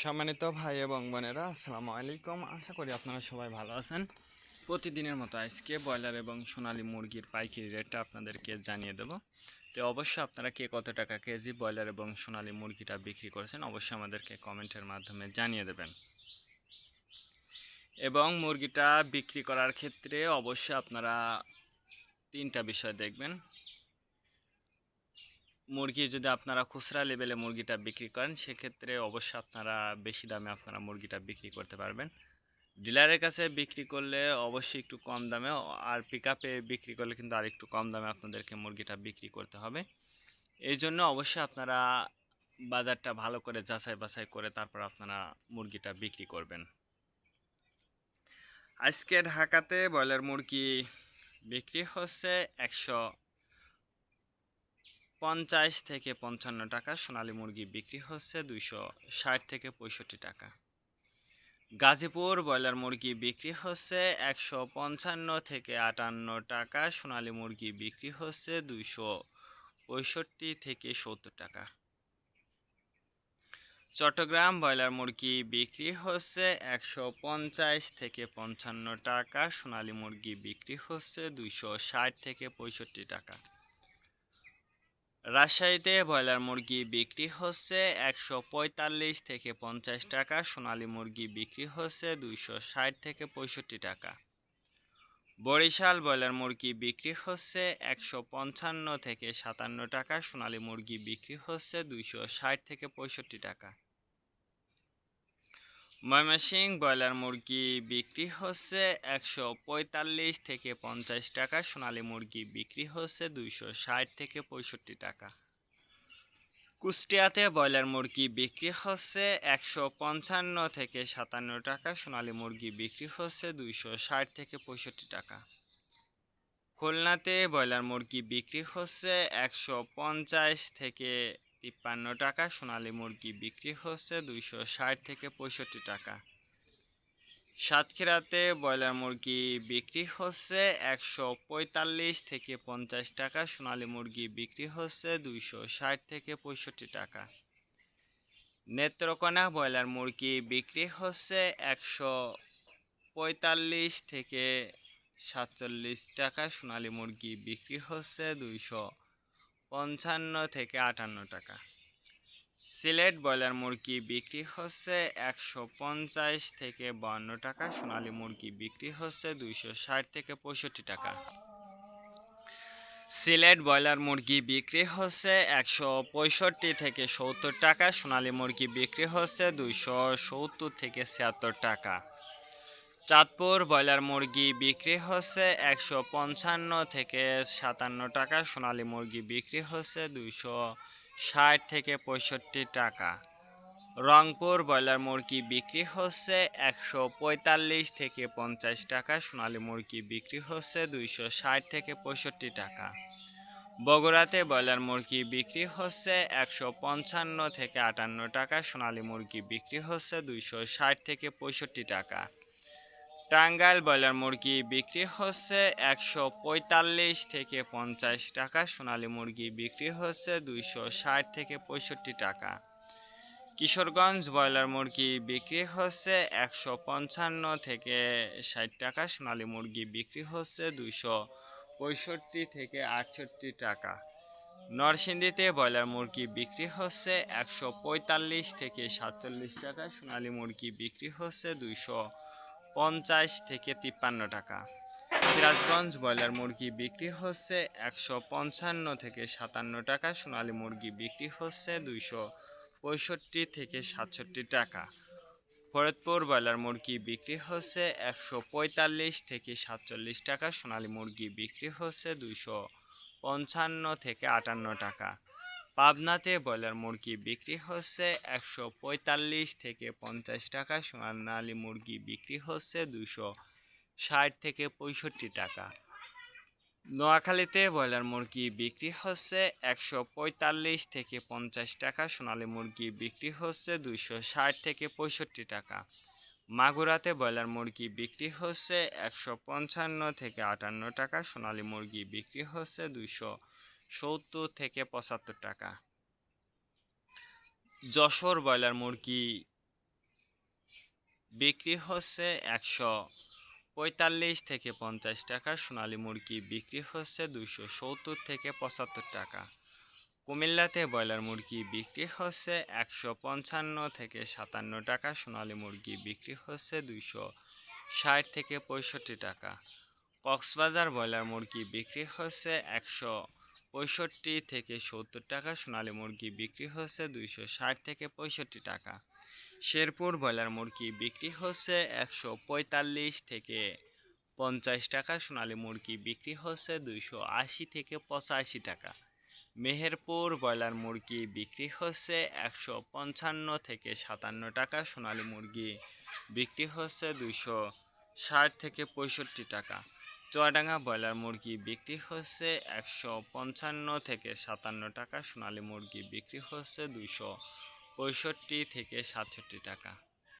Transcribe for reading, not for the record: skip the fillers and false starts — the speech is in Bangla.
সম্মানিত ভাই এবং বোনেরা, আসসালামু আলাইকুম। আশা করি আপনারা সবাই ভালো আছেন। প্রতিদিনের মতো আজকে ব্রয়লার এবং সোনালী মুরগির পাইকারি রেটটা আপনাদেরকে জানিয়ে দেব। তো অবশ্যই আপনারা কে কত টাকা কেজি ব্রয়লার এবং সোনালী মুরগিটা বিক্রি করেছেন অবশ্যই আমাদেরকে কমেন্টের মাধ্যমে জানিয়ে দেবেন। এবং মুরগিটা বিক্রি করার ক্ষেত্রে অবশ্যই আপনারা তিনটা বিষয় দেখবেন। মুরগি যদি আপনারা খুচরা লেভেলে মুরগিটা বিক্রি করেন সেক্ষেত্রে অবশ্যই আপনারা বেশি দামে আপনারা মুরগিটা বিক্রি করতে পারবেন। ডিলারের কাছে বিক্রি করলে অবশ্যই একটু কম দামে, আর পিকআপে বিক্রি করলে কিন্তু আর একটু কম দামে আপনাদেরকে মুরগিটা বিক্রি করতে হবে। এই জন্য অবশ্যই আপনারা বাজারটা ভালো করে যাচাই বাছাই করে তারপর আপনারা মুরগিটা বিক্রি করবেন। আজকে ঢাকাতে ব্রয়লার মুরগি বিক্রি হচ্ছে 150 থেকে 55 টাকা, সোনালী মুরগি বিক্রি হচ্ছে 260 থেকে 65 টাকা। গাজীপুর ব্রয়লার মুরগি বিক্রি হচ্ছে 155 থেকে 58 টাকা, সোনালী মুরগি বিক্রি হচ্ছে 265 থেকে 70 টাকা। চট্টগ্রাম ব্রয়লার মুরগি বিক্রি হচ্ছে 150 থেকে 55 টাকা, সোনালী মুরগি বিক্রি হচ্ছে 260 থেকে 65 টাকা। রাজশাহীতে ব্রয়লার মুরগি বিক্রি হচ্ছে 145 থেকে 50 টাকা, সোনালী মুরগি বিক্রি হচ্ছে 260 থেকে 65 টাকা। বরিশাল ব্রয়লার মুরগি বিক্রি হচ্ছে 155 থেকে 57 টাকা, সোনালী মুরগি বিক্রি হচ্ছে 260 থেকে 65 টাকা। ময়মনসিংহ ব্রয়লার মুরগি বিক্রি হচ্ছে 145 থেকে 50 টাকা, সোনালী মুরগি বিক্রি হচ্ছে 260 থেকে 65 টাকা। কুষ্টিয়াতে ব্রয়লার মুরগি বিক্রি হচ্ছে 155 থেকে 57 টাকা, সোনালী মুরগি বিক্রি হচ্ছে 260 থেকে 65 টাকা। খুলনাতে ব্রয়লার মুরগি বিক্রি হচ্ছে 150 থেকে 53 টাকা, সোনালী মুরগি বিক্রি হচ্ছে 260 থেকে 65 টাকা। সাতক্ষীরাতে ব্রয়লার মুরগি বিক্রি হচ্ছে 145 থেকে 50 টাকা, সোনালী মুরগি বিক্রি হচ্ছে 260 থেকে 65 টাকা। নেত্রকোনা ব্রয়লার মুরগি বিক্রি হচ্ছে 145 থেকে 47 টাকা, সোনালী মুরগি বিক্রি হচ্ছে 255 থেকে 58 টাকা। সিলেট ব্রয়লার মুরগি বিক্রি হচ্ছে 150 থেকে 52 টাকা, সোনালী মুরগি বিক্রি হচ্ছে 260 থেকে 65 টাকা। সিলেট ব্রয়লার মুরগি বিক্রি হচ্ছে 165 থেকে 70 টাকা, সোনালী মুরগি বিক্রি হচ্ছে 270 থেকে 76 টাকা। চাঁদপুর ব্রয়লার মুরগি বিক্রি হচ্ছে 155 থেকে 57 টাকা, সোনালী মুরগি বিক্রি হচ্ছে 260 থেকে 65 টাকা। রংপুর ব্রয়লার মুরগি বিক্রি হচ্ছে 145 থেকে 50 টাকা, সোনালী মুরগি বিক্রি হচ্ছে 260 থেকে 65 টাকা। বগুড়াতে ব্রয়লার মুরগি বিক্রি হচ্ছে 155 থেকে 58 টাকা, সোনালী মুরগি বিক্রি হচ্ছে 260 থেকে 65 টাকা। টাঙ্গাইল ব্রয়লার মুরগি বিক্রি হচ্ছে 145 থেকে 50 টাকা, সোনালী মুরগি বিক্রি হচ্ছে 260 থেকে 65 টাকা। কিশোরগঞ্জ ব্রয়লার মুরগি বিক্রি হচ্ছে 155 থেকে 60 টাকা, সোনালী মুরগি বিক্রি হচ্ছে 265 থেকে 68 টাকা। নরসিংদীতে ব্রয়লার মুরগি বিক্রি হচ্ছে 145 থেকে 47 টাকা, সোনালী মুরগি বিক্রি হচ্ছে 250 থেকে 53 টাকা। সিরাজগঞ্জ ব্রয়লার মুরগি বিক্রি হচ্ছে 155 থেকে 57 টাকা, সোনালী মুরগি বিক্রি হচ্ছে 265 থেকে 67 টাকা। ফরিদপুর ব্রয়লার মুরগি বিক্রি হচ্ছে 145 থেকে 47 টাকা, সোনালী মুরগি বিক্রি হচ্ছে 255 থেকে 58 টাকা। পাবনাতে ব্রয়লার মুরগি বিক্রি হচ্ছে 145 থেকে 50 টাকা, সোনালী মুরগি বিক্রি হচ্ছে 260 থেকে 65 টাকা। নোয়াখালীতে ব্রয়লার মুরগি বিক্রি হচ্ছে 145 থেকে 50 টাকা, সোনালী মুরগি বিক্রি হচ্ছে 260 থেকে 65 টাকা। মাগুরাতে ব্রয়লার মুরগি বিক্রি হচ্ছে 155 থেকে 58 টাকা, সোনালী মুরগি বিক্রি হচ্ছে 270 থেকে 75 টাকা। যশোর ব্রয়লার মুরগি বিক্রি হচ্ছে 145 থেকে 50 টাকা। সোনালী মুরগি বিক্রি হচ্ছে 270 থেকে 75 টাকা। কুমিল্লাতে ব্রয়লার মুরগি বিক্রি হচ্ছে 155 থেকে 57 টাকা। সোনালী মুরগি বিক্রি হচ্ছে 260 থেকে 65 টাকা। কক্সবাজার ব্রয়লার মুরগি বিক্রি হচ্ছে 165 থেকে 70 টাকা। সোনালী মুরগি বিক্রি হচ্ছে 260 থেকে 65 টাকা। শেরপুর ব্রয়লার মুরগি বিক্রি হচ্ছে 145 থেকে 50 টাকা। সোনালী মুরগি বিক্রি হচ্ছে 280 থেকে 85 টাকা। মেহেরপুর ব্রয়লার মুরগি বিক্রি হচ্ছে 155 থেকে 57 টাকা। সোনালী মুরগি বিক্রি হচ্ছে 260 থেকে 65 টাকা। চুয়াডাঙ্গা ব্রয়লার মুরগি বিক্রি হচ্ছে 155 থেকে 57 টাকা। সোনালী মুরগি বিক্রি হচ্ছে 265 থেকে 67 টাকা।